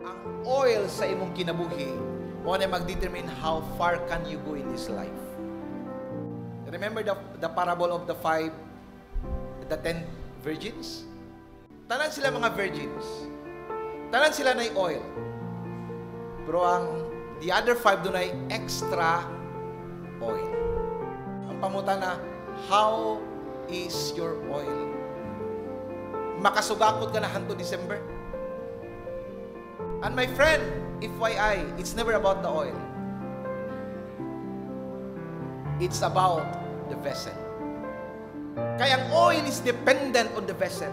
Ang oil sa imong kinabuhi mo na mag-determine how far can you go in this life. Remember the parable of the 10 virgins? Tanan sila mga virgins. Tanan sila na oil. Pero the other 5 doon ay extra oil. Ang pangutana, how is your oil? Makasugakot ka na hangtod December? And my friend, FYI, it's never about the oil. It's about the vessel. Kaya ang oil is dependent on the vessel.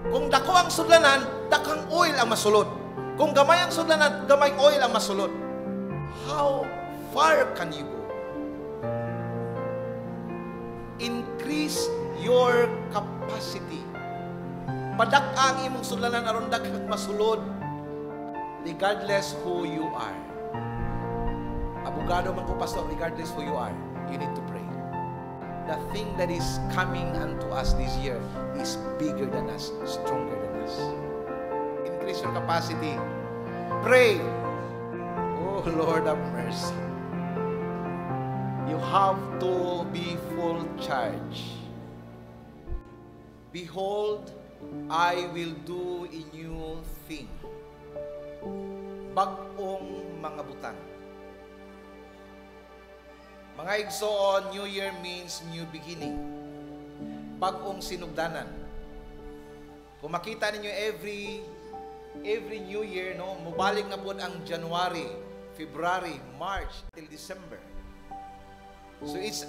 Kung dako ang sudlanan, dakang oil ang masulod. Kung gamay ang sudlanan, gamay oil ang masulod. How far can you go? Increase your capacity. Padak ang imong sudlanan aron daghang masulod. Regardless who you are. Abogado man ko, pastor, regardless who you are, you need to pray. The thing that is coming unto us this year is bigger than us, stronger than us. Increase your capacity. Pray. Oh, Lord have mercy. You have to be full charge. Behold, I will do a new thing. Bag-ong mga butang. Mga igsoon, New Year means new beginning. Bag-ong sinugdanan. Kung makita ninyo every New Year, no, mubalik na po ang January, February, March, till December. So it's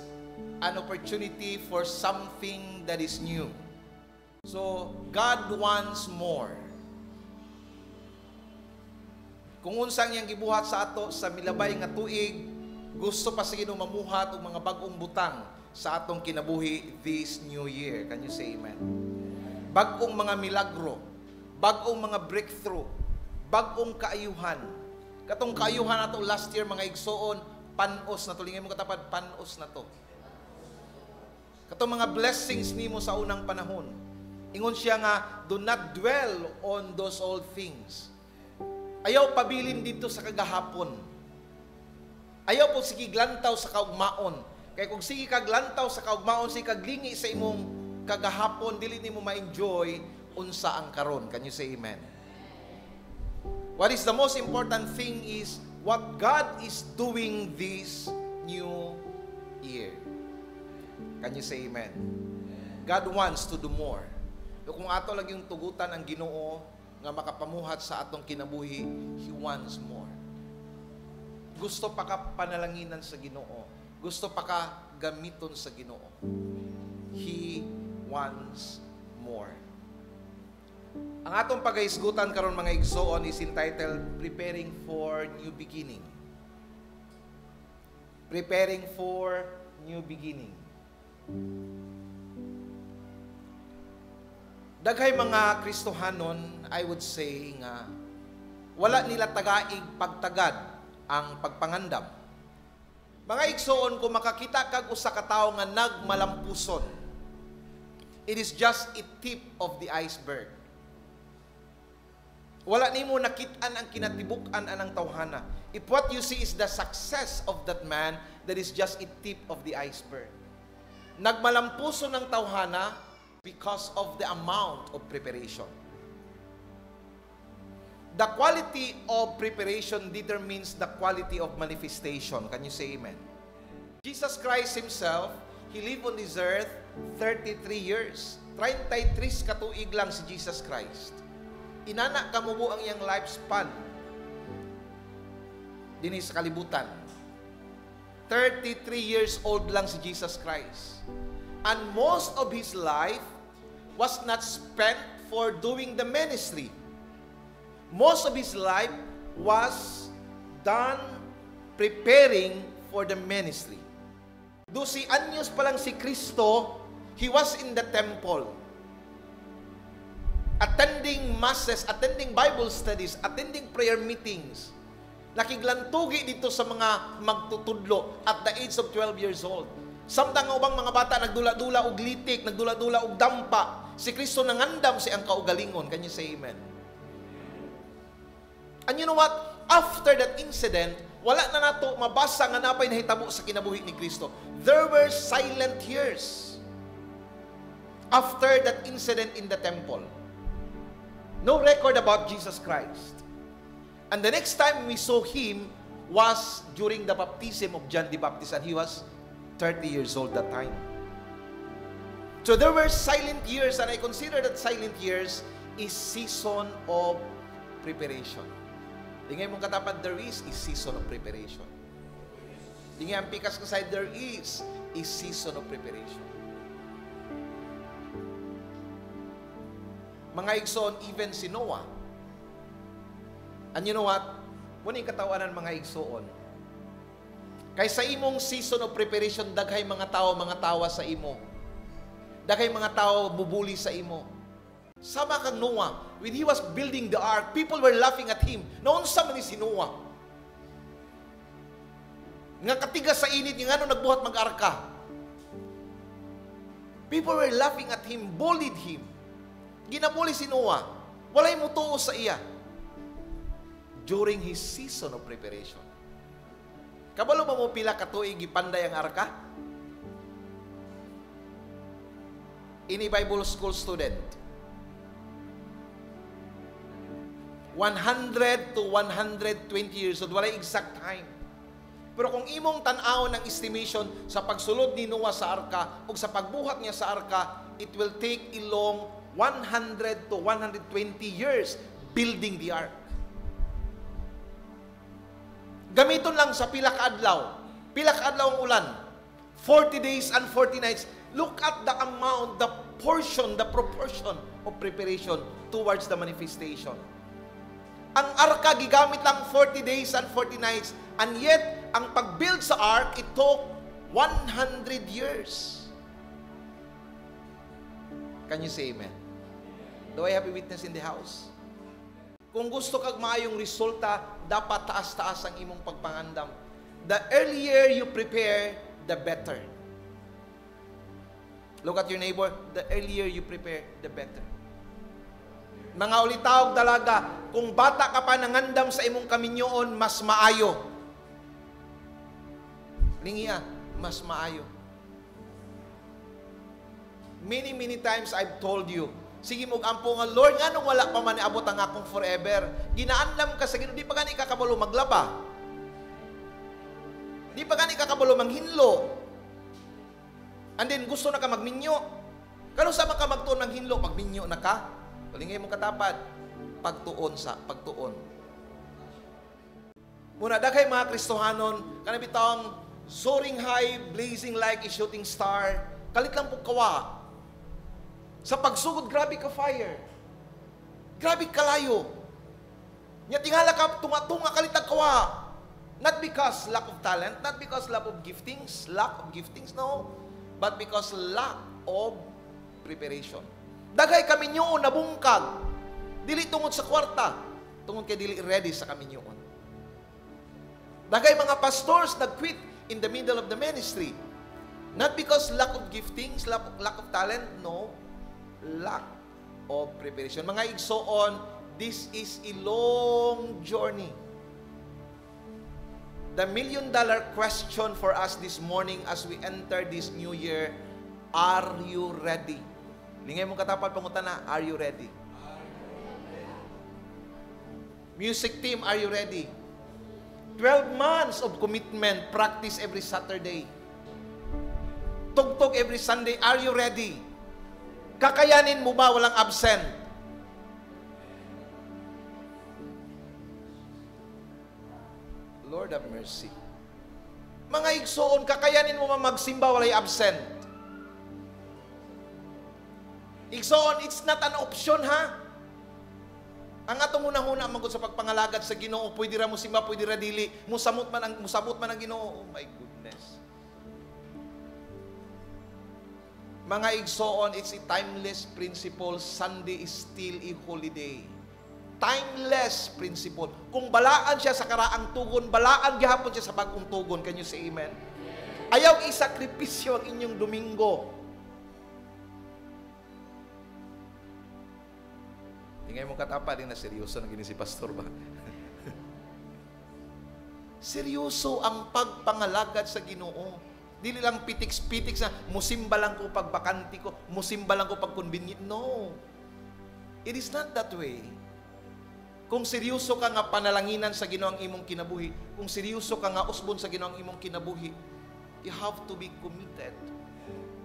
an opportunity for something that is new. So God wants more. Kung unsang yang gibuhat sa ato sa milabay nga tuig, gusto pa sa Ginoo mamuhat og mga bag-ong butang sa atong kinabuhi this new year. Can you say amen? Bag-ong mga milagro, bag-ong mga breakthrough, bag-ong kaayuhan. Katong kaayuhan nato last year mga igsoon, panos na to. Lingay mo katapad, panos na to. Katong mga blessings nimo sa unang panahon. Ingon siya nga, do not dwell on those old things. Ayaw pabilin dito sa kagahapon. Ayaw po sige glantaw sa kaugmaon. Kaya kung sige kaglantaw sa kaugmaon, sige kaglingi sa imong kagahapon, dili nimo ma-enjoy unsa ang karon. Can you say amen? What is the most important thing is what God is doing this new year. Can you say amen? God wants to do more. Kung ato lang yung tugutan ang Ginoo nga makapamuhat sa atong kinabuhi, He wants more. Gusto pa ka panalanginan sa Ginoo. Gusto pa ka gamiton sa Ginoo. He wants more. Ang atong pagahisgutan karon mga igsoon is entitled Preparing for New Beginning. Preparing for New Beginning. Daghay mga Kristohanon, I would say nga, wala nila tagaig pagtagad ang pagpangandam. Mga igsoon, kung makakita kag usa ka tawo nga nagmalampuson, it is just a tip of the iceberg. Wala nimo nakit-an ang kinatibuk-an anang tawhana. If what you see is the success of that man, that is just a tip of the iceberg. Nagmalampuson ng tawhana because of the amount of preparation. The quality of preparation determines the quality of manifestation. Can you say amen? Jesus Christ Himself, He lived on this earth 33 years. 33 katuig lang si Jesus Christ. Inana kamubo ang iyang lifespan dinhi sa kalibutan. 33 years old lang si Jesus Christ. And most of His life was not spent for doing the ministry. Most of His life was done preparing for the ministry. 12 anyos pa lang si Kristo, He was in the temple, attending masses, attending Bible studies, attending prayer meetings. Nakiglantugi dito sa mga magtutudlo at the age of 12 years old. Samtang nga ubang mga bata nagdula-dula og litik, nagdula-dula og dampa, si Kristo nangandam si ang kaugalingon. Can you say amen? And you know what? After that incident, wala na nato mabasa nga napay nahitabo sa kinabuhi ni Kristo. There were silent years after that incident in the temple. No record about Jesus Christ. And the next time we saw him was during the baptism of John the Baptist, and he was 30 years old that time. So there were silent years, and I consider that silent years is season of preparation. Tingay mong katapat, there is season of preparation. Tingay ang pikas ko side, there is season of preparation. Mga igsoon, even si Noah. And you know what? Muna yung katawanan mga igsoon. Kaysa imong season of preparation, daghay mga tawa sa imo. Daghay mga tao bubuli sa imo. Sama kang Noah, when he was building the ark, people were laughing at him. Naunsa man ni si Noah. Nga katigas sa init, nga ano nagbuhat mag-arka. People were laughing at him, bullied him. Ginabuli si Noah. Walay mo tuo sa iya. During his season of preparation. Kabalo ba mo pila katuig ipanday ang arka? Ini Bible school student. 100 to 120 years old. Walay exact time. Pero kung imong tan-aw ng estimation sa pagsulod ni Noah sa arka o sa pagbuhat niya sa arka, it will take ilong 100 to 120 years building the ark. Gamiton lang sa pila ka adlaw. Pila ka adlaw ang ulan. 40 days and 40 nights. Look at the amount, the portion, the proportion of preparation towards the manifestation. Ang arka, gigamit lang 40 days and 40 nights. And yet, ang pag-build sa ark, it took 100 years. Can you say amen? Do I have a witness in the house? Kung gusto kag maayong resulta, dapat taas-taas ang imong pagpangandam. The earlier you prepare, the better. Look at your neighbor. The earlier you prepare, the better. Mga ulitawag dalaga, kung bata ka pa nangandam sa imong kaminyoon, mas maayo. Lingiya, mas maayo. Many times I've told you, sige mong ampo nga, Lord, nga nung wala pa man abot ang akong forever, ginaanlam ka sa Ginoo, di pa gani kakabalo maglaba. Di pa gani kakabalo manghinlo. And then, gusto na ka magminyo. Kano sama ka magtuon ng hinlo, magminyo na ka? Palingay mo katapad, pagtuon. Muna, daghay mga Kristohanon, kanabitang soaring high, blazing like a shooting star, kalit lang po kawa. Sa pagsugod, grabe ka fire. Grabe kalayo. Nya tingala ka, tunga kalit ang kawa. Not because lack of talent, not because lack of giftings, no. But because lack of preparation. Daghay kami nyoon nabungkag. Dili tungod sa kwarta. Tungod kay dili ready sa kami nyoon. Daghay mga pastors nag-quit in the middle of the ministry. Not because lack of giftings, lack of talent, no. Lack of preparation. Mga igsoon, this is a long journey. The $1,000,000 question for us this morning as we enter this new year, are you ready? Lingay mong katapat pangutana, are you ready? Music team, are you ready? 12 months of commitment, practice every Saturday. Tugtog every Sunday, are you ready? Kakayanin mo ba walang absent? Lord have mercy. Mga igsoon, kakayanin mo ba magsimba walay absent? Igsoon, it's not an option, ha? Ang atong unang-una magod sa pagpangalagad sa Ginoo, pwede ra mo simba, pwede ra dili, musabot man ang Ginoo. Oh my goodness. Mga igsoon, it's a timeless principle. Sunday is still a holiday. Timeless principle. Kung balaan siya sa karaang tugon, balaan gihapon siya sa bagong tugon. Can you say amen? Ayaw isakripisyo ang inyong Domingo. Tingay mo katapa, din na seryoso na gini si pastor ba? Seryoso ang pagpangalagad sa Ginoo. Dili lang pitiks-pitiks na musimba lang ko pag bakanti ko, musimba lang ko pag convenient. No. It is not that way. Kung seryoso ka nga panalanginan sa Ginoo ang imong kinabuhi, kung seryoso ka nga usbon sa Ginoo ang imong kinabuhi, you have to be committed.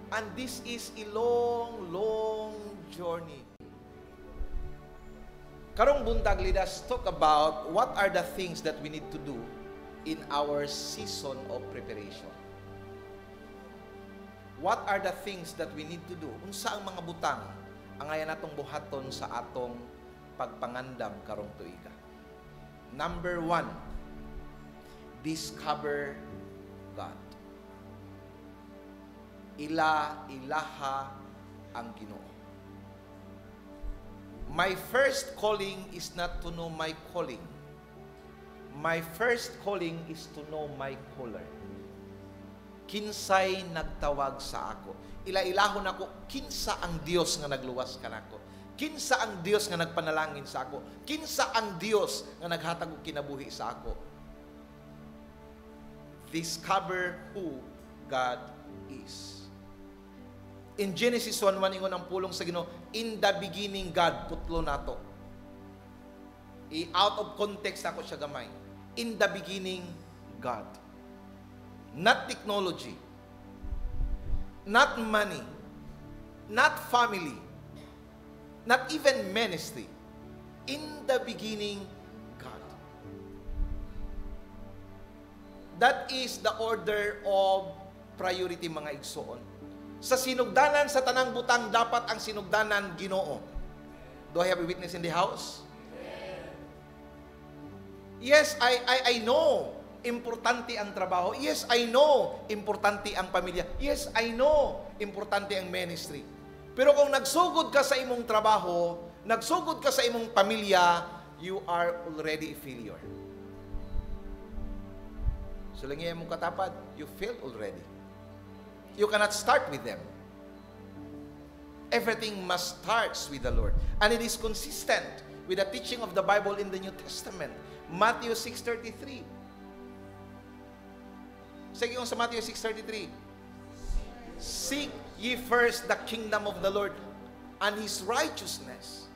And this is a long, long journey. Karong buntag, let us talk about what are the things that we need to do in our season of preparation. What are the things that we need to do? Unsa ang mga butang ang ayan natong buhaton sa atong pagpangandam karong tuiga? Number 1, discover God. Ilaha ang Ginoo. My first calling is not to know my calling. My first calling is to know my caller. Kinsay nagtawag sa ako. Ilailahon ako, kinsa ang Dios nga nagluwas kanako. Kinsa ang Dios nga nagpanalangin sa ako. Kinsa ang Dios nga naghatag og kinabuhi sa ako. Discover who God is. In Genesis 1:1 ingon ang pulong sa Ginoo, in the beginning God, putlo nato. Out of context ako siya gamay. In the beginning God. Not technology. Not money. Not family. Not even ministry. In the beginning God. That is the order of priority mga igsoon. Sa sinugdanan sa tanang butang, dapat ang sinugdanan Ginoo. Do I have a witness in the house? Yes, I know, importante ang trabaho. Yes, I know, importante ang pamilya. Yes, I know, importante ang ministry. Pero kung nagsugod ka sa imong trabaho, nagsugod ka sa imong pamilya, you are already a failure. So lang yung mong katapat, you failed already. You cannot start with them. Everything must start with the Lord. And it is consistent with the teaching of the Bible in the New Testament. Matthew 6:33. Sige yung sa Matthew 6:33. Seek ye first the kingdom of the Lord and His righteousness.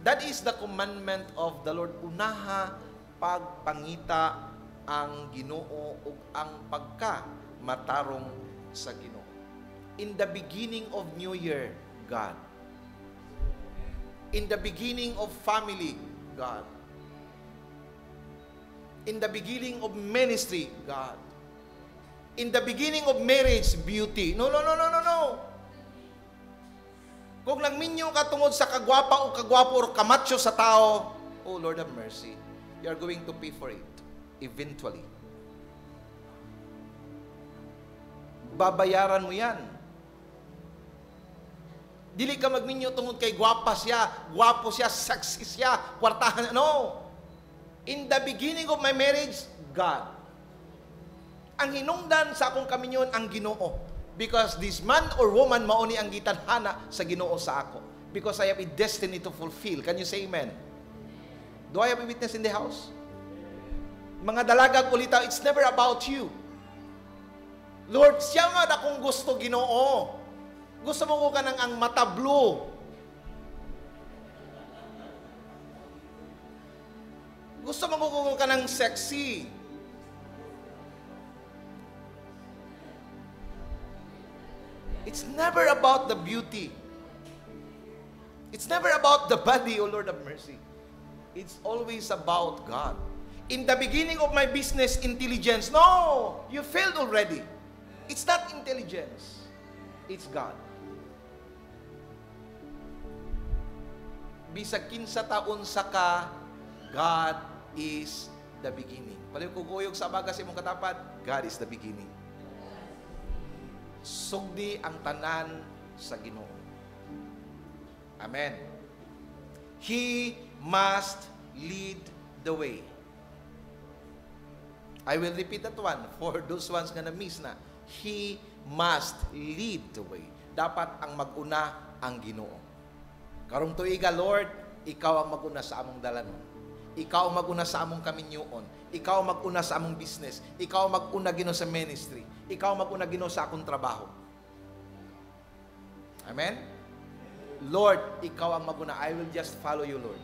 That is the commandment of the Lord. Unaha pagpangita ang Ginoo ug ang pagka matarong sa Ginoo. In the beginning of New Year, God. In the beginning of family, God. In the beginning of ministry, God. In the beginning of marriage, beauty. No. Kung nagminyo ka tungod sa kagwapa o kagwapo o kamacho sa tao, oh Lord have mercy, you are going to pay for it eventually. Babayaran mo yan. Dili ka magminyo tungod kay gwapo siya, sexy siya, kwartahan. No. In the beginning of my marriage, God. Ang hinungdan sa akong kaminyon ang Ginoo. Because this man or woman mauni ang gitanhana sa Ginoo sa ako. Because I have a destiny to fulfill. Can you say amen? Do I have a witness in the house? Mga dalagag ulitaw, it's never about you. Lord, siya nga akong gusto, Ginoo. Gusto mo ko ka ng ang mata blue. Gusto mo ko ka ng sexy. It's never about the beauty. It's never about the body, O Lord of mercy. It's always about God. In the beginning of my business, intelligence. No! You failed already. It's not intelligence. It's God. Bisag kinsa taon sa ka, God is the beginning. Paliw kuguyog sa bagas imong katapat, God is the beginning. Sugdi ang tanan sa Ginoo. Amen. He must lead the way. I will repeat that one for those ones nga na-miss na. He must lead the way. Dapat ang mag-una ang Ginoo. Karong tuiga, Lord, Ikaw ang mag-una sa among dalanon. Ikaw maguna sa among kaminyoon. Ikaw maguna sa among business. Ikaw maguna Ginoo sa ministry. Ikaw maguna Ginoo sa akong trabaho. Amen? Lord, ikaw ang maguna. I will just follow you, Lord.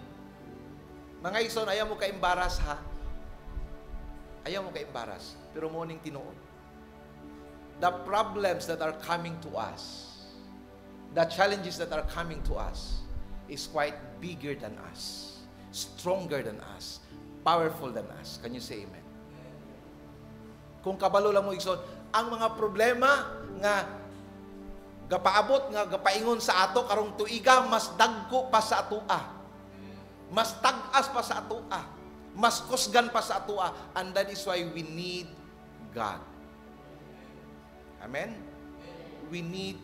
Mga igsoon, ayaw mo ka-embaras, ha? Ayaw mo ka-embaras. Pero morning tinuod. The problems that are coming to us, the challenges that are coming to us, is quite bigger than us, stronger than us, powerful than us. Can you say amen? Kung kabalo lang mo igsoon, ang mga problema nga gapaabot nga gapaingon sa ato karong tuiga mas dagko pa sa atoa. Mas tag-as pa sa atoa. Mas kusgan pa sa atoa. And that is why we need God. Amen? We need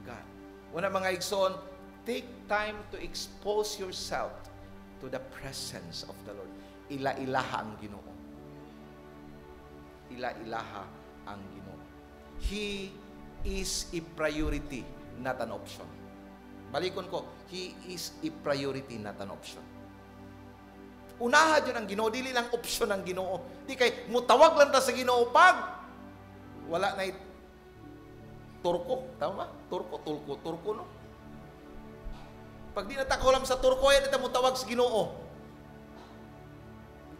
God. Una mga igsoon, take time to expose yourself to the presence of the Lord. Ila-ilaha ang Ginoo. Ila-ilaha ang Ginoo. He is a priority, not an option. Balikon ko, He is a priority, not an option. Unahan yun ang Ginoo, dili lang option ang Ginoo. Di kay, mutawag lang ta sa Ginoo pag wala na turko. Tama ba? Turko, no? Pag di natakulam sa turko, yan ito mutawag sa Ginoo.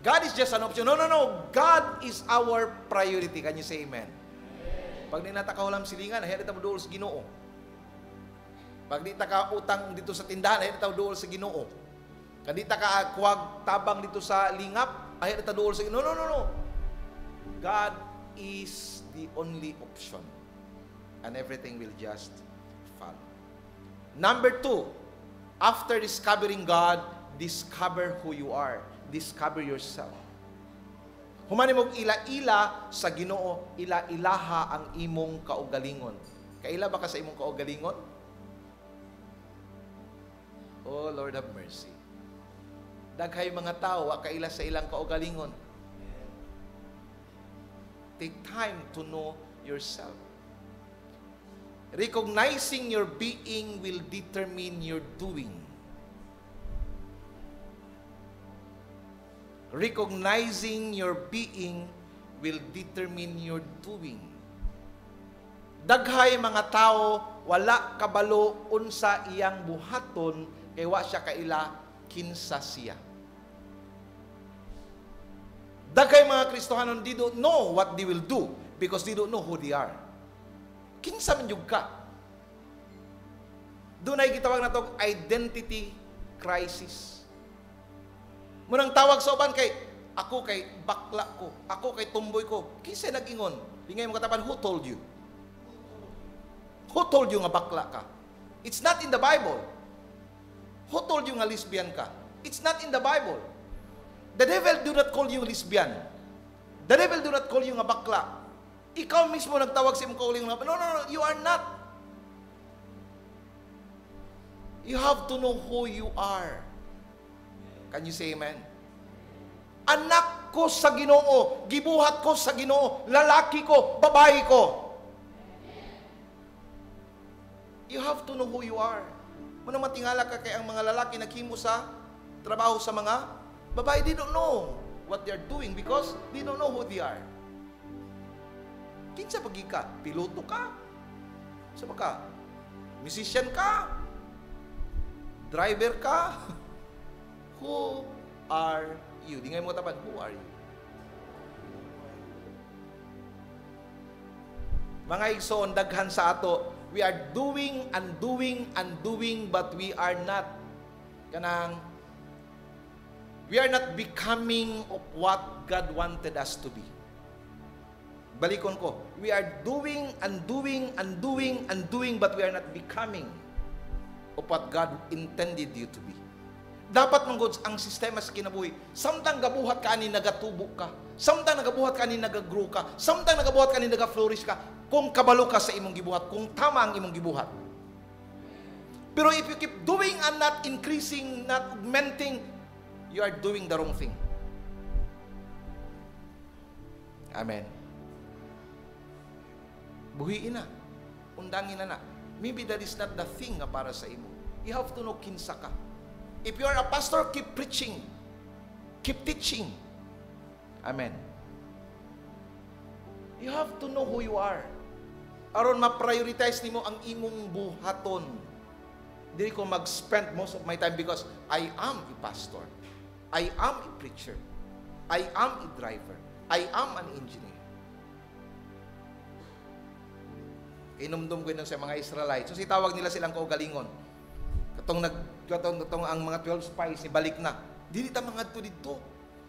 God is just an option. No. God is our priority. Can you say amen? Pag di natakahulam silingan, ayan ito mo dool sa Ginoo. Pag di taka utang dito sa tindahan, ayan ito dool sa Ginoo. Kung di taka kuwag tabang dito sa lingap, ayan ito dool sa Ginoo. No. God is the only option. And everything will just follow. Number 2, after discovering God, discover who you are. Discover yourself. Humani mong ila-ila sa Ginoo, ila-ilaha ang imong kaugalingon. Kaila ba ka sa imong kaugalingon? Oh, Lord have mercy. Daghay mga tao, kaila sa ilang kaugalingon. Take time to know yourself. Recognizing your being will determine your doing. Recognizing your being will determine your doing. Daghay mga tao, wala kabalo unsa iyang buhaton, kay wa siya kaila kinsa siya. Daghay mga Kristohanon, they don't know what they will do because they don't know who they are. Kinsa man jud ka. Doon ay gitawag na itong identity crisis. Munang tawag sa uban kay, ako kay bakla ko, ako kay tumboy ko. Kinsa nag-ingon? Ingay mo katapan, who told you? Who told you nga bakla ka? It's not in the Bible. Who told you nga lesbian ka? It's not in the Bible. The devil do not call you lesbian. The devil do not call you nga bakla. Ikaw mismo nagtawag sa imong kaugalingon. No, you are not. You have to know who you are. Can you say amen? Anak ko sa Ginoo, gibuhat ko sa Ginoo, lalaki ko, babae ko. You have to know who you are. Muna matingala ka kay ang mga lalaki naghimo sa trabaho sa mga babae, they don't know what they are doing because they don't know who they are. Kinsa pagi ka? Piloto ka? Sa ka? Musician ka? Driver ka? Who are you? Di nga mo tapan, who are you? Mga igsoon, daghan sa ato, we are doing and doing and doing, but we are not becoming of what God wanted us to be. Balikon ko, we are doing and doing and doing and doing, but we are not becoming of what God intended you to be. Dapat mong ang sistema sa kinabuhi, samtang gabuhat ka ani nagatubo ka, samtang nagabuhat ka ani nagagrow ka, samtang nagabuhat ka ani naga-flourish ka, kung kabalo ka sa imong gibuhat, kung tama ang imong gibuhat. Pero if you keep doing and not increasing, not augmenting, you are doing the wrong thing. Amen. Buhiin na. Undangin na. Maybe that is not the thing nga para sa imo. You have to know kinsa ka. If you are a pastor, keep preaching. Keep teaching. Amen. You have to know who you are. Aron ma-prioritize nimo ang imong buhaton. Dili ko mag-spend most of my time because I am a pastor. I am a preacher. I am a driver. I am an engineer. Inumdum ko yun sa mga Israelites. So, tawag nila silang kaugalingon. Katong ang mga 12 spies, balik na. Dili ta mga dito.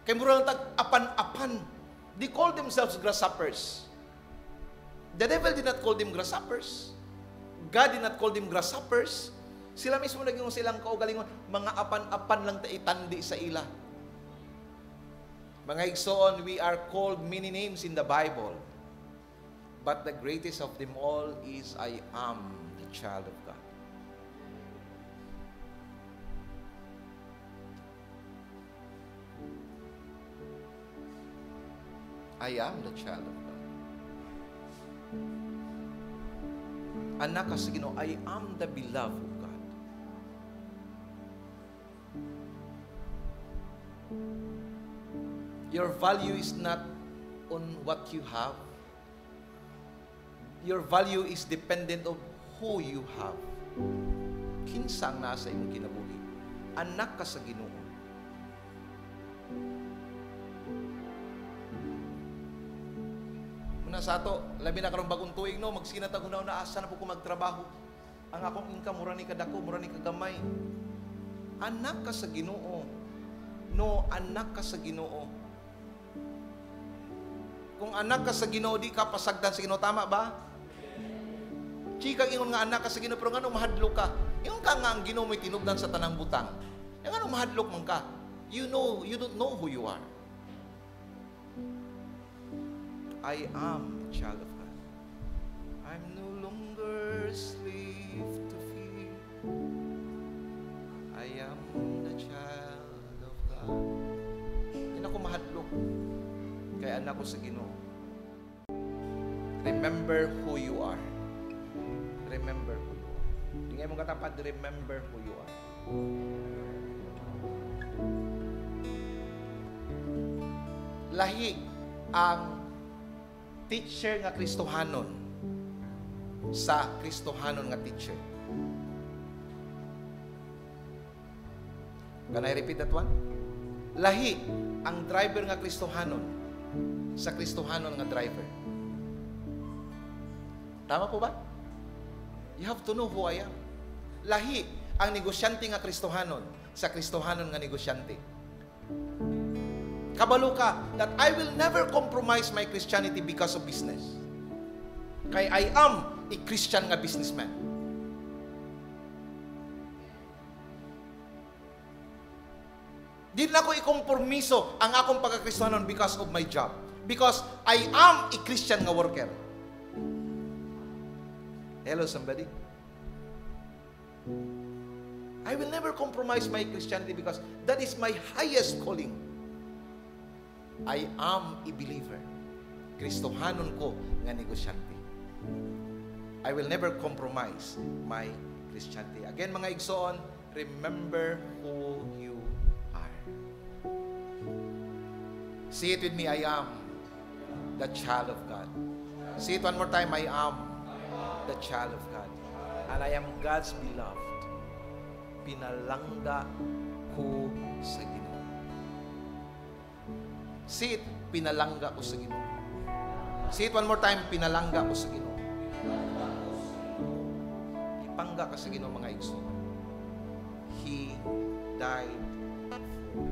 Kaya mura lang apan-apan. They call themselves grasshoppers. The devil did not call them grasshoppers. God did not call them grasshoppers. Sila mismo naging silang kaugalingon, mga apan-apan lang ta itandi sa ila. Mga igsoon, we are called many names in the Bible. But the greatest of them all is I am the child of God. I am the child of God. Anak ka sa Ginoo, I am the beloved of God. Your value is not on what you have. Your value is dependent of who you have. Kinsang nasa imong kinabuhi. Anak ka sa Ginoo. Muna sa ato, labi na karong bagong tuig, no, magsinatag na asa na po ko magtrabaho. Ang akong income, mura ni kadako, mura ni kagamay. Anak ka sa Ginoo. No, anak ka sa Ginoo. Kung anak ka sa Ginoo, di ka pasagdan sa Ginoo, tama ba? Chika, ingon nga anak ka sa Ginoo, pero nga mahadlok ka. Ingon ka nga ang Ginoo mo'y tinugdan sa tanang butang. Yung nga mahadlok man ka. You don't know who you are. I am a child of God. I'm no longer a slave to fear. I am the child of God. Yan ako mahadlok. Kaya anak ko sa Ginoo. Remember who you are. Remember who you are. Tingnan mong katapat, remember who you are. Lahi ang teacher nga Kristohanon sa Kristohanon nga teacher. Can I repeat that one? Lahi ang driver nga Kristohanon sa Kristohanon nga driver. Tama po ba? You have to know who I am. Lahi ang negosyante nga Kristohanon sa Kristohanon nga negosyante. Kabalo ka that I will never compromise my Christianity because of business. Kaya I am a Christian nga businessman. Di na ko ikompromiso ang akong pagka-Kristohanon because of my job. Because I am a Christian nga worker. Hello, somebody? I will never compromise my Christianity because that is my highest calling. I am a believer. Kristohanon ko nga negosyante. I will never compromise my Christianity. Again, mga igsoon, remember who you are. Say it with me, I am the child of God. Say it one more time, I am the child of God. And I am God's beloved. Pinalangga ko sa Ginoo. Say it, pinalangga ko sa Ginoo. Say it one more time, pinalangga ko sa Ginoo. Ipangga ka sa Ginoo, mga igsoon. He died for you.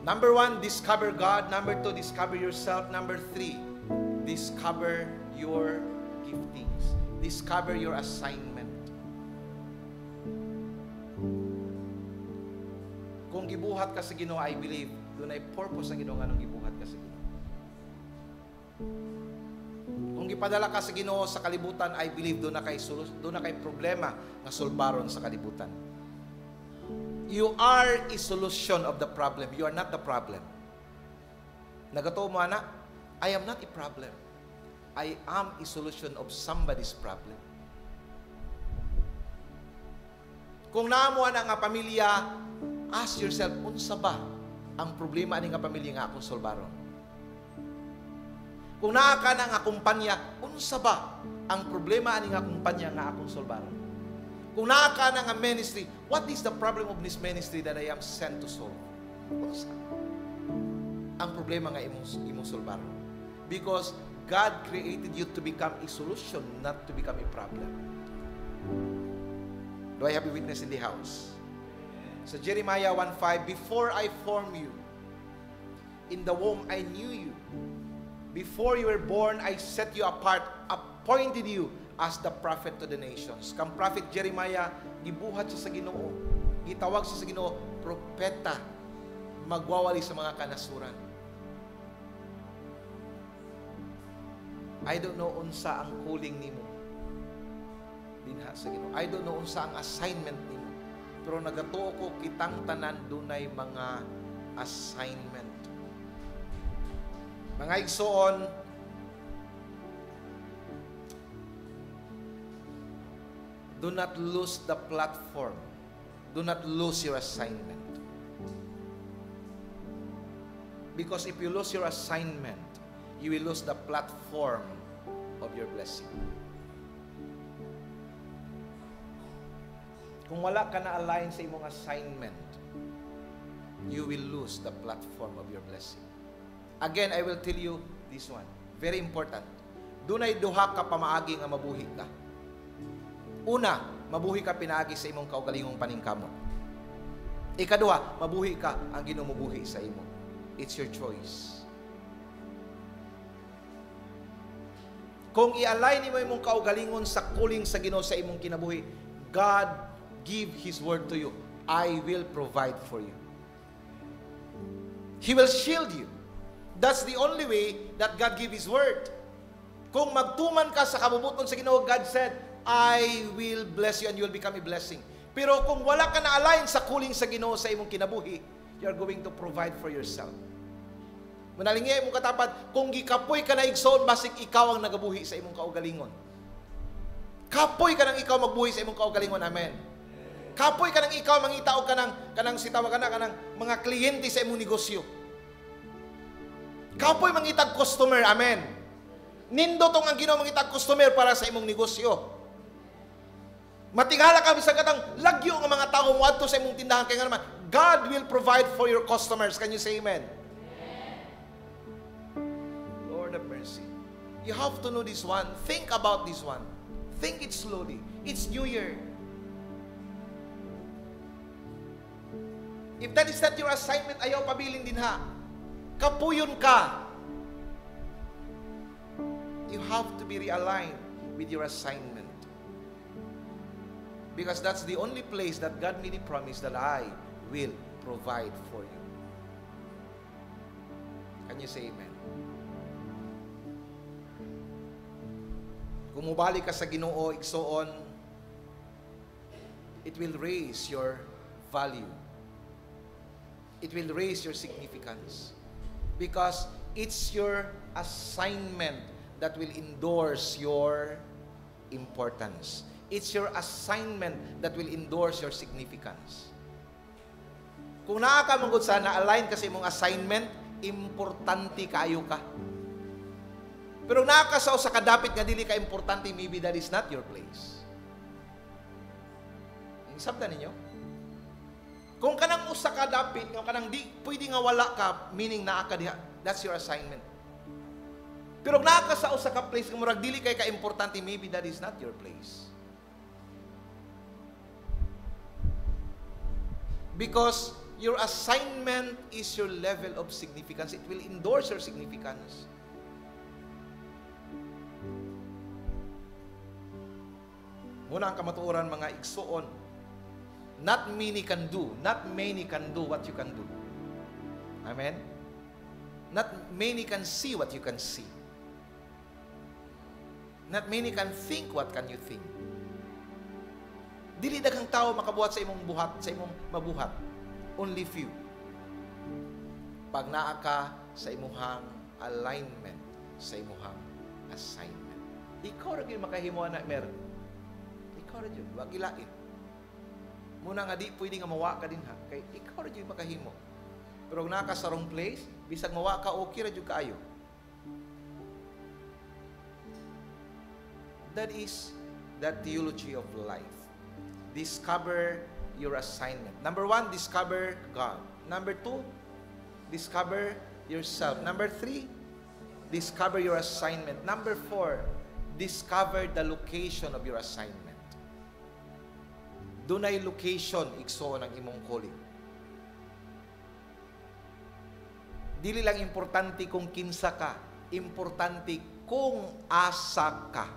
Number 1, discover God. Number 2, discover yourself. Number 3, discover your giftings. Discover your assignment. Kung gibuhat ka sa Ginoo, I believe, doon ay purpose ang Ginoo nga nung gibuhat ka sa Ginoo. Kung gipadala ka sa Ginoo sa kalibutan, I believe doon na kay problema nga sulbaron sa kalibutan. You are a solution of the problem. You are not the problem. Nagatuo mo, anak? I am not a problem. I am a solution of somebody's problem. Kung naamo na nga pamilya Ask yourself, unsa ba ang problema ani nga pamilya nga akong solbaron? Kung naa ka na nga kumpanya, unsa ba ang problema ani nga kumpanya nga akong solbaron? Kung naa ka na nga ministry, what is the problem of this ministry that I am sent to solve? Unsa ang problema nga imong solbaron? Because God created you to become a solution, not to become a problem. Do I have a witness in the house? So Jeremiah 1:5, before I formed you, in the womb I knew you. Before you were born, I set you apart, appointed you as the prophet to the nations. Kang prophet Jeremiah, gibuhat siya sa Ginoo. Gitawag siya sa Ginoo, propeta, magwawali sa mga kanasuran. I don't know unsa ang calling nimo dinha sa Ginoo. I don't know unsa ang assignment nimo. Pero nagatuo ko kitang tanan dunay mga assignment. Mga igsoon, do not lose the platform. Do not lose your assignment. Because if you lose your assignment, you will lose the platform of your blessing. Kung wala ka na align sa imong assignment, you will lose the platform of your blessing. Again, I will tell you this one. Very important. Dunay duha ka pamaagi nga mabuhi ka. Una, mabuhi ka pinaagi sa imong kaugalingong paningkamot. Ikaduha, mabuhi ka ang Ginoo mabuhi sa imo. It's your choice. Kung i-align mo imong kaugalingon sa calling sa Ginoo sa imong kinabuhi, God give His word to you. I will provide for you. He will shield you. That's the only way that God give His word. Kung magtuman ka sa kabubuton sa Ginoo, God said, I will bless you and you will become a blessing. Pero kung wala ka na align sa calling sa Ginoo sa imong kinabuhi, you are going to provide for yourself. Manalingi mo katapat, kung gikapoy ka na igsoon, basig ikaw ang nagabuhi sa imong kaugalingon. Kapoy ka nang ikaw magbuhi sa imong kaugalingon. Amen. Kapoy ka nang ikaw mangitaog kanang sitawa kanang mga kliyente sa imong negosyo. Kapoy mangitag customer. Amen. Nindo tong ang Ginoo mangitag customer para sa imong negosyo. Matingala ka bisag katang lagyo nga mga tao moadto sa imong tindahan kay nga naman God will provide for your customers. Can you say amen? Lord of mercy. You have to know this one. Think about this one. Think it slowly. It's New Year. If that is not your assignment, ayaw pabilin din ha. Kapuyon ka. You have to be realigned with your assignment. Because that's the only place that God made a promise that I will provide for you. Can you say amen? Kung mubalik ka sa Ginoo, igsoon, it will raise your value. It will raise your significance. Because it's your assignment that will endorse your importance. It's your assignment that will endorse your significance. Kung naa ka manggod sa na-align ka sa imong assignment, importante kaayo ka. Pero naa ka sa kadapit nga dili ka importante, maybe that is not your place. Sabta ninyo? Kung kanang usa ka dapit, kung kanang di pwede nga wala ka, meaning naa ka diha, that's your assignment. Pero naa ka sa usa ka place nga murag dili kay ka importante, maybe that is not your place. Because your assignment is your level of significance. It will endorse your significance. Muna ang kamatuoran mga igsoon. Not many can do. Not many can do what you can do. Amen? Not many can see what you can see. Not many can think what can you think. Dili daghang tao makabuhat sa imong buhat, sa imong mabuhat. Only few. Pag naa ka sa imuhang alignment, sa imuhang assignment. Ikaw ra gyud makahimo na meron. Ikaw ra gyud, wag ilain. Muna nga di pwede nga mawa ka din ha. Kay ikaw ra jud makahimo. Pero kung naka sa wrong place, bisag mawa ka okay ra jud kaayo. That is the theology of life. Discover your assignment. Number 1, discover God. Number 2, discover yourself. Number 3, discover your assignment. Number 4, discover the location of your assignment. Dunay location igsoon ang imong calling. Dili lang importante kung kinsa ka, importante kung asa ka.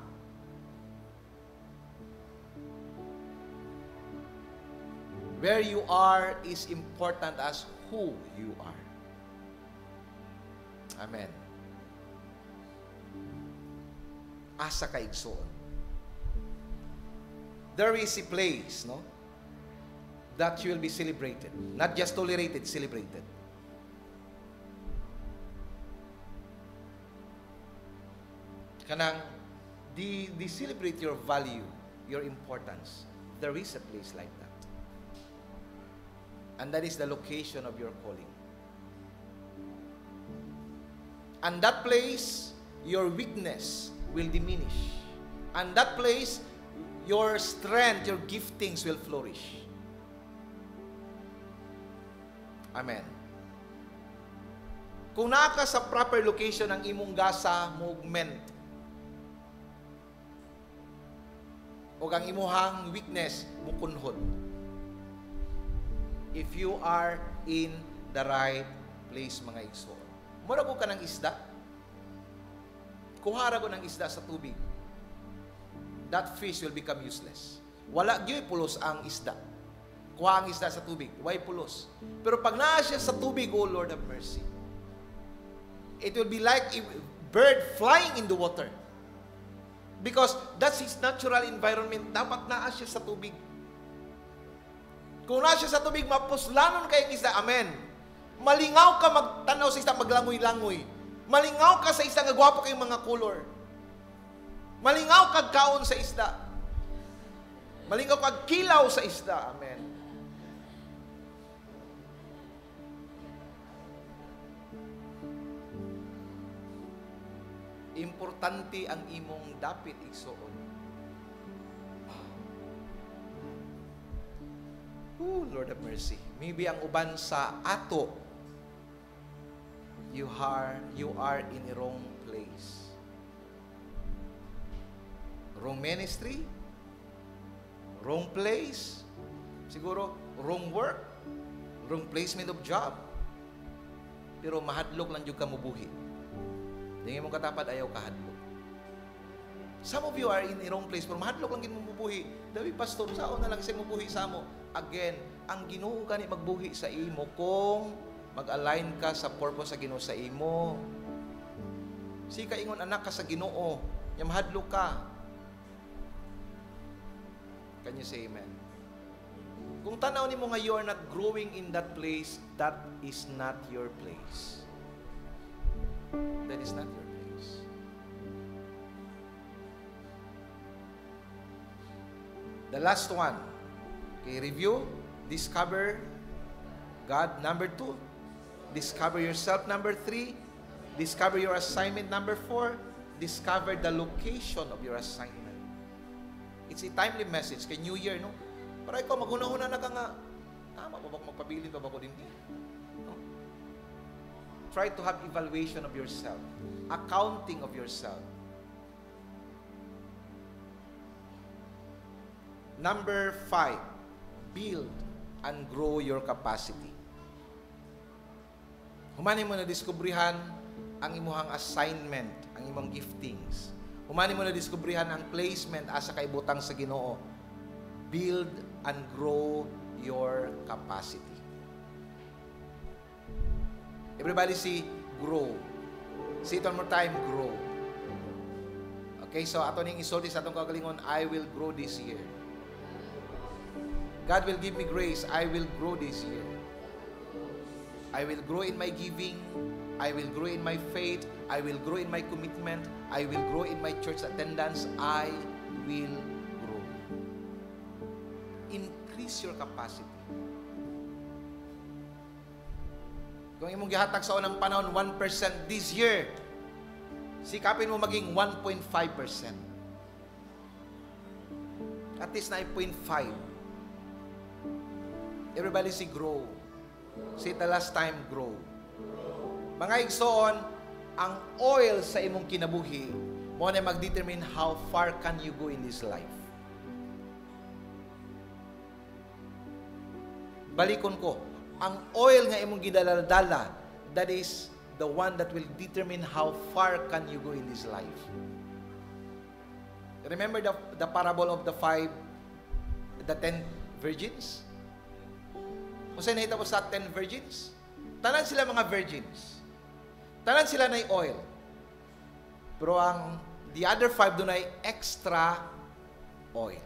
Where you are is important as who you are. Amen. Asa ka igsoon. There is a place, no, that you will be celebrated. Not just tolerated, celebrated. Kanang, di celebrate your value, your importance. There is a place like that. And that is the location of your calling. And that place, your weakness will diminish. And that place, your strength, your giftings will flourish. Amen. Kung naka sa proper location ang imong gasa movement, o ang imuhang weakness mukunhod. If you are in the right place, mga igsoon. Mura ko ka ng isda. Kuhara ko ng isda sa tubig. That fish will become useless. Wala gyud pulos ang isda. Kuha ang isda sa tubig, why pulos? Pero pag naa siya sa tubig, oh Lord have mercy. It will be like a bird flying in the water. Because that's his natural environment. Dapat naa siya sa tubig. Kung naa siya sa tubig, mapuslanon kayong isda. Amen. Malingaw ka magtanaw sa isda, maglangoy-langoy. Malingaw ka sa isda, nga gwapo kayong mga color. Malingaw kag kaon sa isda. Malingaw kag kilaw sa isda. Amen. Importante ang imong dapit igsoon. Oh, Lord have mercy. Maybe ang uban sa ato, you are in the wrong place. Wrong ministry, wrong place, siguro wrong work, wrong placement of job. Pero mahadlok lang jud ka mubuhi. Dingi mo katapat ayaw kahadlok. Some of you are in the wrong place, pero mahadlok lang gid mo mubuhi. Dawi pastor, sao na lang sa mubuhi sa mo. Again, ang Ginoo gani magbuhi sa imo kung mag-align ka sa purpose sa Ginoo sa imo. Si ka ingon anak ka sa Ginoo, nya mahadlok ka. Can you say amen? Kung tanaw nimo nga you are not growing in that place, that is not your place. That is not your place. The last one. Okay, review. Discover God. Number 2. Discover yourself. Number 3. Discover your assignment. Number 4. Discover the location of your assignment. It's a timely message kay New Year, no? Para ikaw maghuna-huna na ka nga, tama ba magpabilin ba ko din? No? Try to have evaluation of yourself, accounting of yourself. Number 5, build and grow your capacity. Humani mo na diskubrihan ang imuhang assignment, ang imong giftings. Humani mo na diskubrihan ang placement asa kaibutang sa Ginoo. Build and grow your capacity. Everybody say, grow. Say it one more time, grow. Okay, so ato ning isulti sa atong kagalingon, I will grow this year. God will give me grace, I will grow this year. I will grow in my giving, I will grow in my faith, I will grow in my commitment, I will grow in my church attendance, I will grow. Increase your capacity. capacity. Kung imong gihatag sa unang panahon 1% this year, sikapin mo maging 1.5%. At least na 0.5. Everybody say grow. Say the last time, grow. Mga igsoon, ang oil sa imong kinabuhi mo na mag-determine how far can you go in this life. Balikon ko, ang oil nga imong gidala-dala, that is the one that will determine how far can you go in this life. Remember the parable of the 10 virgins? Kung saan nahita po sa 10 virgins? Tanan sila mga virgins. Tanan sila na oil. Pero the other 5 doon ay extra oil.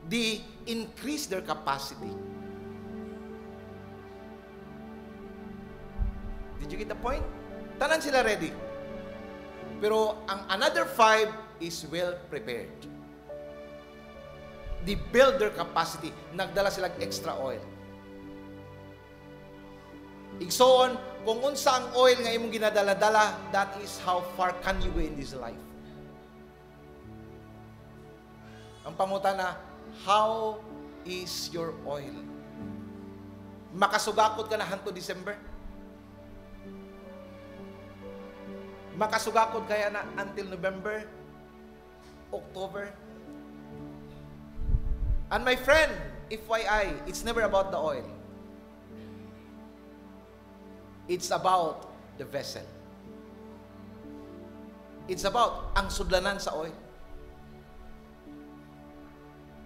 They increase their capacity. Did you get the point? Tanan sila ready. Pero ang another 5 is well prepared. They build their capacity. Nagdala sila extra oil. Igsoon, kung unsa ang oil nga imong ginadala-dala, that is how far can you go in this life. Ang pangutana, how is your oil? Makasugakot ka na hanto December? Makasugakot kaya na until November, October? And my friend, FYI, it's never about the oil. It's about the vessel. It's about ang sudlanan sa oil.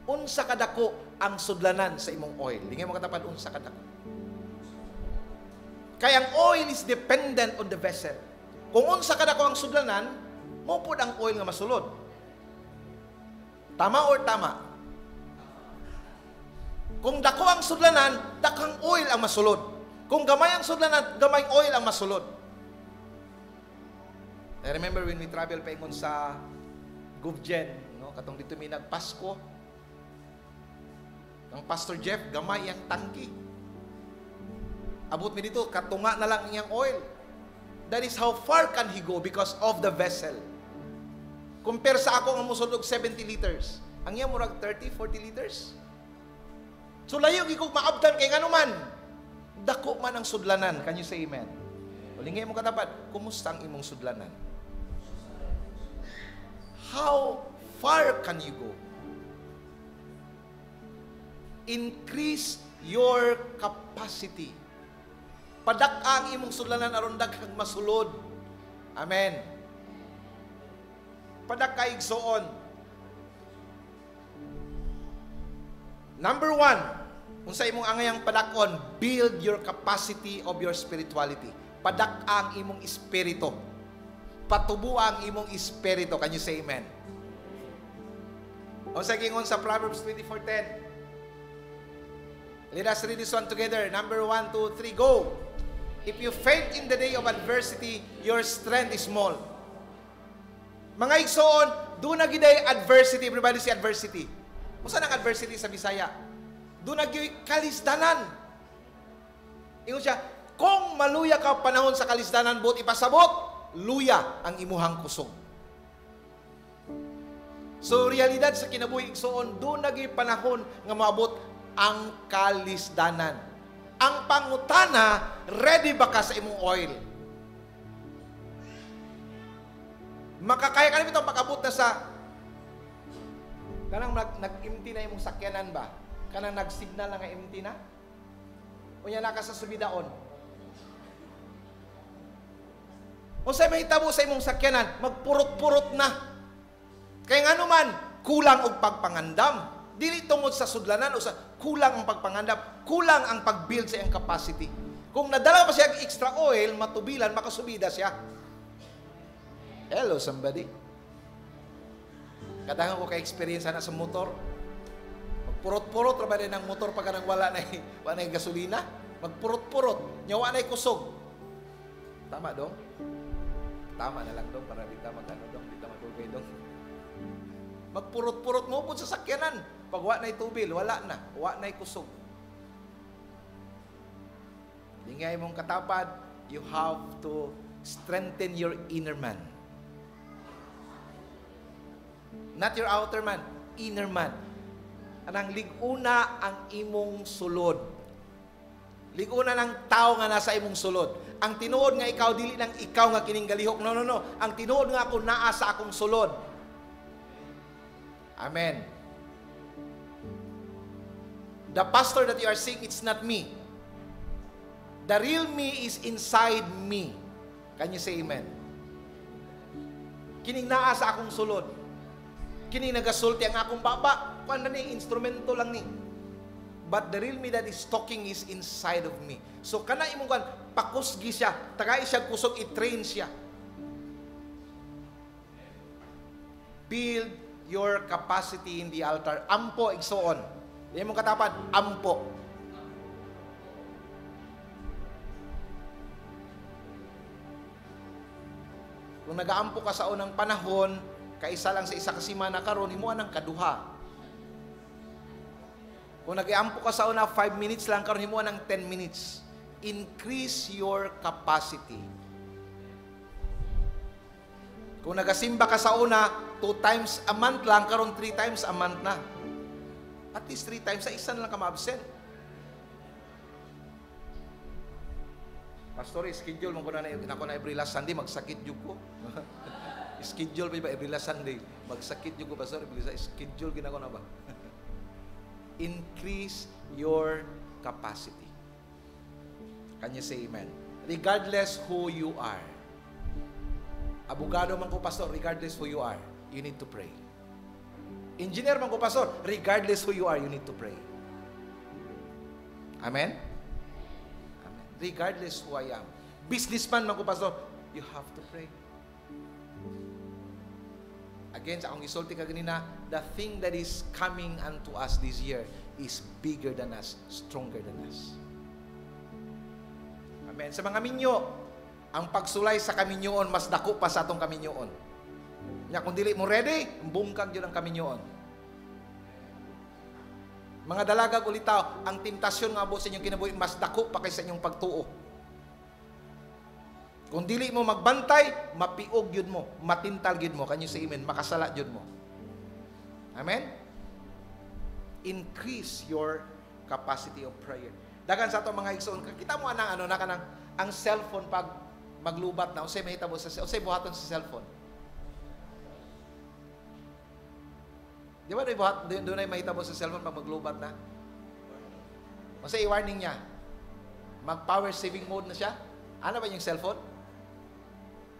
Unsa kadako ang sudlanan sa imong oil? Lingay mo katapan, unsa kadako. Kaya ang oil is dependent on the vessel. Kung unsa kadako ang sudlanan, mo pod ang oil nga masulod. Tama or tama? Kung dako ang sudlanan, dakang oil ang masulod. Kung gamay ang sudlanan, gamay oil ang masulod. I remember when we travel pa ingon sa Guvjen, no? Katong dito may nagpasko. Ang Pastor Jeff, gamay ang tangki. Abot mi dito, katunga na lang iyang oil. That is how far can he go because of the vessel. Compare sa ako ang musulog 70 liters. Ang iya murag 30, 40 liters. So layo gikog maabtan kay nganuman. Dako man ang sudlanan. Can you say amen? O lingay mo katapat, kumusta ang imong sudlanan? How far can you go? Increase your capacity. Padak ang imong sudlanan aron daghang masulod. Amen. Padak ka igsoon. Number 1, unsa imong angayang padakon, build your capacity of your spirituality. Padak ang imong espiritu. Patubo ang imong espiritu. Can you say amen? Unsa gingon sa Proverbs 24:10? Let us read this one together. Number 1, 2, 3, go. If you faint in the day of adversity, your strength is small. Mga igsoon, doon na giday adversity. Everybody say adversity. Kung saan ang adversity sa Bisaya? Doon na giday kalisdanan. Ingon siya, kung maluya ka panahon sa kalisdanan, buot ipasabot, luya ang imuhang kusog. So, realidad sa kinabuhi igsoon, doon na giday panahon nga maabot ang kalisdanan. Ang pangutana, ready ba ka sa imong oil? Makakaya ka namin itong pag-abot na sa kanang nag-empty na imong sakyanan ba? Kanang nag-signal na nga empty na? O yan na ka sa subidaon? O sa mahitabo sa imong sakyanan, magpurot-purot na. Kaya nga naman, kulang og pagpangandam. Dili tungod sa sudlanan o sa kulang ang pagpangandam, kulang ang pag-build sa iyang capacity. Kung nadala pa siya extra oil, matubilan, makasubida siya. Hello, somebody. Kadahan ko ka-experience na sa motor. Magpurot-purot, ba din ang motor pagka nang wala na yung gasolina? Magpurot-purot, nyawa na yung kusog. Tama dong? Tama na lang dong, para di ka mag-ano dong, di ka mag-ugay dong. Magpurot-purot mo po sa sakyanan. Pag wa na'y tubil, wala na. Wa na'y kusog. Ingay mong katapad, you have to strengthen your inner man. Not your outer man, inner man. Anang liguna ang imong sulod. Liguna ng tao nga nasa imong sulod. Ang tinuod nga ikaw, dili nang ikaw nga kining galihok. No. Ang tinuod nga ako naa sa akong sulod. Amen. The pastor that you are seeing, it's not me. The real me is inside me. Can you say amen? Kining naa sa akong sulod. Kining nagasulti ang akong baba. Kuan na ni, instrumento lang ni. But the real me that is talking is inside of me. So kana imong kuan, pakusgi siya, tagay siya kusog, i-train siya. Build your capacity in the altar. Ampo, igsoon. Di mong katapad, ampo. Kung nagaampo ka sa unang panahon, kaisa lang sa isa ka semana karon, himuan ang kaduha. Kung nag-iampo ka sa una, 5 minutes lang, karon himuan ng 10 minutes. Increase your capacity. Kung nagasimba ka sa una, 2 times a month lang, karon 3 times a month na. At least 3 times, sa isa na lang ka ma-absent. Pastor, schedule mo ko na every last Sunday, magsakit yung ko. Schedule pa ba every last Sunday? Magsakit yung ko, Pastor, schedule ginako na ba? Increase your capacity. Can you say amen? Regardless who you are. Abogado man ko, pastor, regardless who you are, you need to pray. Engineer man ko, pastor, regardless who you are, you need to pray. Amen? Amen. Regardless who I am. Businessman man ko, pastor, you have to pray. Again, sa akong gisulti ka ganina, the thing that is coming unto us this year is bigger than us, stronger than us. Amen. Sa mga minyo, ang pagsulay sa kaminyoon, mas dako pa sa atong kaminyoon. Nya, kung dili mo ready, bungkag yun ang kaminyoon. Mga dalagag ulitaw, ang tentasyon nga po sa inyong kinabuhi, mas dako pa kaysa inyong pagtuo. Kung dili mo magbantay, mapiog yun mo, matintal yun mo, kanyo sa amen, makasala yun mo. Amen? Increase your capacity of prayer. Dagan sa ito mga igsoon, kita mo anang ano, nakanang, ang cellphone pag maglubat na, usay mahitabo sa cellphone, usay buhaton sa cellphone. Di ba doon ay mahitabo sa cellphone pag maglubat na? Usay i-warning niya, mag-power saving mode na siya. Ano ba yung cellphone?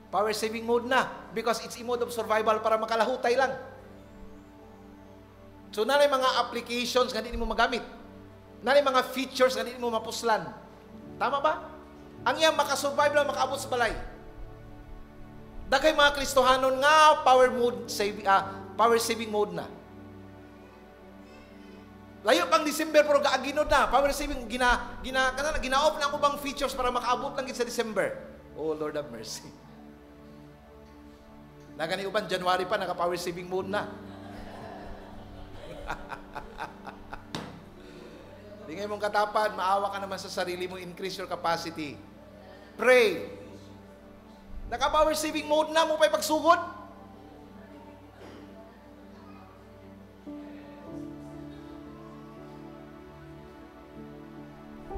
Power saving mode na because it's a mode of survival para makalahutay lang. So, nanay mga applications nga hindi mo magamit. Nanay mga features nga hindi mo mapuslan. Tama ba? Ang iyang makasurvive lang, makaabot sa balay. Dagay mga Kristohanon nga power saving mode na. Layo pang December pero gaaginod na. Power saving gina-off na ang ubang features para makaabot lang sa December. Oh Lord have mercy. Nagani uban January pa naka-power saving mode na. Di ngayon mong katapad, maawa ka naman sa sarili mo, increase your capacity. Pray. Naka-power saving mode na mo pa'y pagsugod.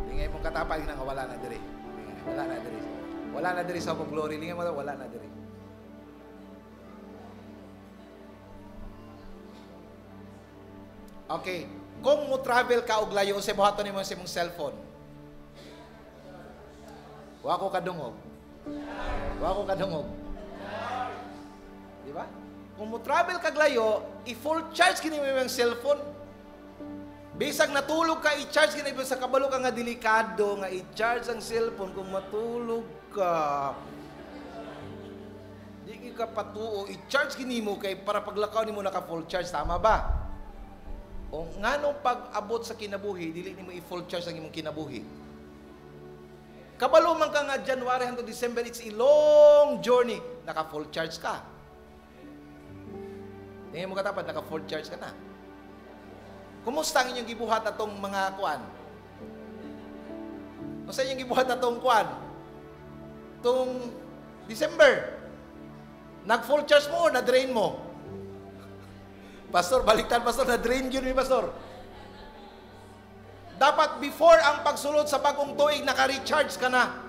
Di ngayon mong katapad, wala na diri. Wala na diri. Wala na diri sa akong glory. Di ngayon mo, wala na diri. Okay. Kung mo travel ka og layo, sa buhaton nimo sa imong cellphone. Wa ko kadungog. Wa ko kadungog. Di ba? Kung mo travel ka layo, i-full charge kini mo imong cellphone. Bisag natulog ka, i-charge kini sa kabalo ka nga delikado nga i-charge ang cellphone kung matulog ka. Di ka patuo, i-charge kini mo kay para paglakaw nimo naka full charge, tama ba? O nganong pag-abot sa kinabuhi, dili nimo i-full charge ang imong kinabuhi. Kabalo man ka nga January hangtod December, it's a long journey. Naka-full charge ka. Tingin mo katapat, naka-full charge ka na. Kumusta ang inyong gibuhat atong mga kuan? Kumusta inyong gibuhat atong kuan? Tung December. Nag-full charge mo o na-drain mo? Pastor, baliktad, Pastor. Na-drain yun, Pastor. Dapat before ang pagsulod sa bagong tuig, naka-recharge ka na.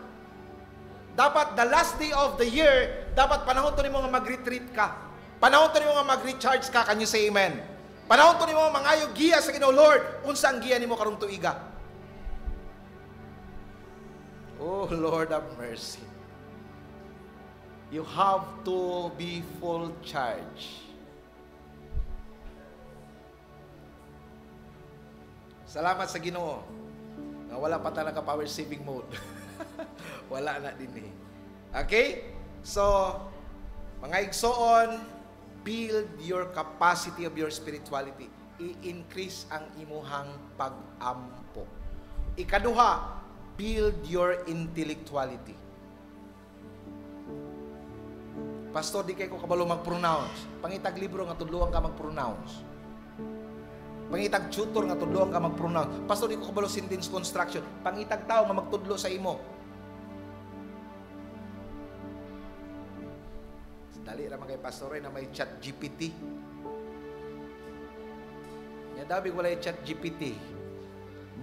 Dapat the last day of the year, dapat panahon to nimo nga mag-retreat ka. Panahon to nimo nga mag-recharge ka. Can you say amen? Panahon to nimo nga mangayo giya sa Ginoo. Lord, unsa ang giya nimo karong tuiga? Oh, Lord have mercy. You have to be full charge. Salamat sa Ginoo na wala pa talaga power saving mode. Wala na din eh. Okay? So, mga igsoon, build your capacity of your spirituality. I-increase ang imuhang pag-ampo. Ikaduha, build your intellectuality. Pastor, di kayo ko kabalo mag-pronounce. Pangitag libro nga tudluan ka mag-pronounce. Pangitag tutor nga tudluan ka mag-pronounce. Pastor, di ko kabalo sentence construction. Pangitag tao nga magtudlo sa imo. Dali ra man kay pastor na may chat GPT. Ya daw big walay chat GPT.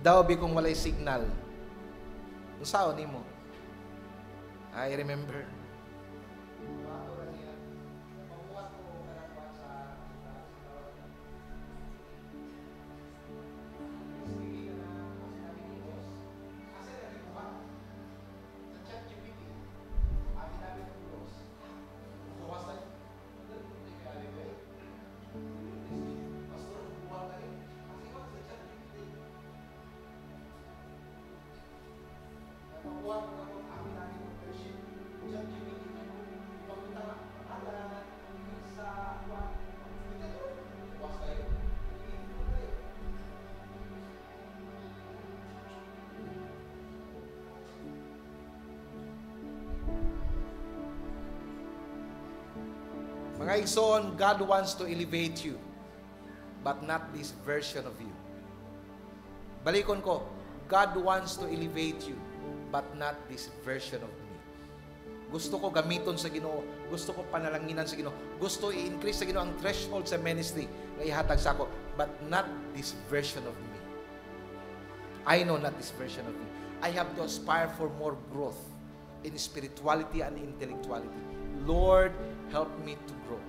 Daw big kung walay signal. Unsaon nimo? I remember. Mga igsoon, God wants to elevate you, but not this version of you. Balikon ko, God wants to elevate you, but not this version of me. Gusto ko gamiton sa Ginoo, gusto ko panalanginan sa Ginoo, gusto i-increase sa Ginoo ang threshold sa ministry na ihatag sa ako, but not this version of me. I know not this version of me. I have to aspire for more growth in spirituality and intellectuality. Lord, help me to grow.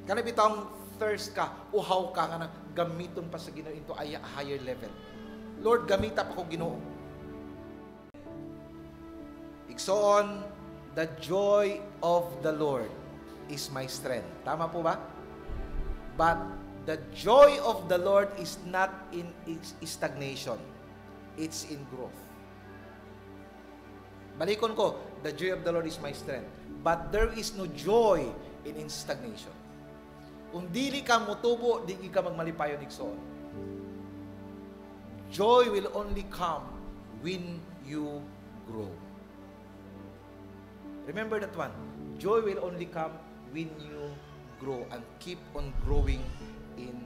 Kana bitang thirst ka, uhaw ka nga gamiton pa sa Ginoo into a higher level. Lord, gamita pa ko Ginoo. Igsoon, the joy of the Lord is my strength. Tama po ba? But the joy of the Lord is not in stagnation. It's in growth. Balikon ko, the joy of the Lord is my strength. But there is no joy in stagnation. Kung dili ka mutubo, di ka magmalipayon igsoon. Joy will only come when you grow. Remember that one. Joy will only come when you grow and keep on growing in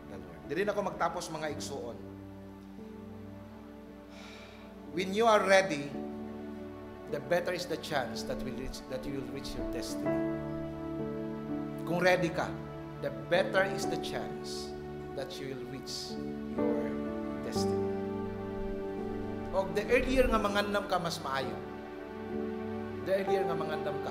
the Lord. Dili na ako magtapos mga igsoon. When you are ready, the better is the chance that you will reach your destiny. Kung ready ka, the better is the chance that you will reach your destiny. O the earlier nga mangandam ka, mas maayo. The earlier nga mangandam ka,